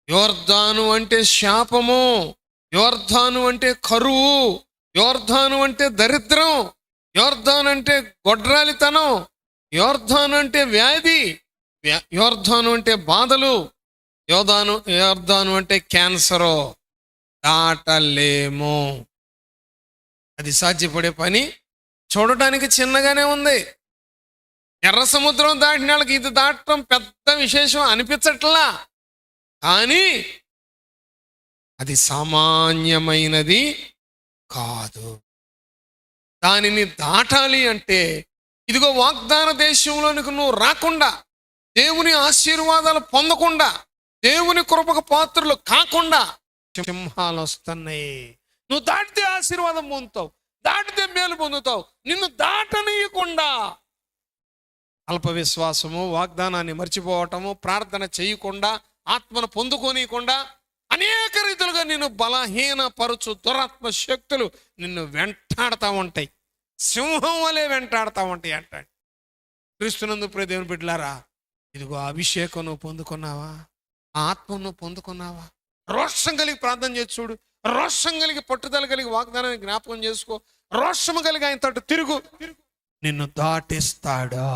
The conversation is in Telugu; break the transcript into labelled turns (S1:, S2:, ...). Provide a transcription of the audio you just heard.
S1: యోర్దాను అంటే శాపము, యోర్దాను అంటే కరువు, యోర్దాను అంటే దరిద్రం, యోర్దాను అంటే గొడ్రాలితనం, యోర్దాను అంటే వ్యాధి, యోర్దాను అంటే బాధలు, యోర్దాను అంటే క్యాన్సరు. దాటలేము. అది సాధ్యపడే పని చూడటానికి చిన్నగానే ఉంది. ఎర్ర సముద్రం దాటిన వాళ్ళకి ఇది దాటడం పెద్ద విశేషం అనిపించట్లా, కానీ అది సామాన్యమైనది కాదు. దానిని దాటాలి అంటే ఇదిగో వాగ్దాన దేశంలోనికి నువ్వు రాకుండా, దేవుని ఆశీర్వాదాలు పొందకుండా, దేవుని కృపకు పాత్రలు కాకుండా సింహాలు వస్తున్నాయి. నువ్వు దాటితే ఆశీర్వాదం పొందుతావు, దాటితే మేలు పొందుతావు. నిన్ను దాటనీయకుండా అల్ప విశ్వాసము, వాగ్దానాన్ని మర్చిపోవటము, ప్రార్థన చేయకుండా, ఆత్మను పొందుకోనీయకుండా అనేక రీతులుగా నిన్ను బలహీనపరచు దురాత్మ శక్తులు నిన్ను వెంటాడుతూ ఉంటాయి. సింహం వలె వెంటాడుతూ ఉంటాయి అంటాడు. క్రీస్తునందు ప్రియ దేవుని బిడ్డలారా, ఇదిగో అభిషేకం నువ్వు పొందుకున్నావా? ఆత్మ నువ్వు పొందుకున్నావా? రోషం కలిగి ప్రార్థన చేసి చూడు. రోషం కలిగి, పట్టుదల కలిగి వాగ్దానాన్ని జ్ఞాపకం చేసుకో. రోషము కలిగి ఆయన తట్టు తిరుగు. నిన్ను దాటిస్తాడా?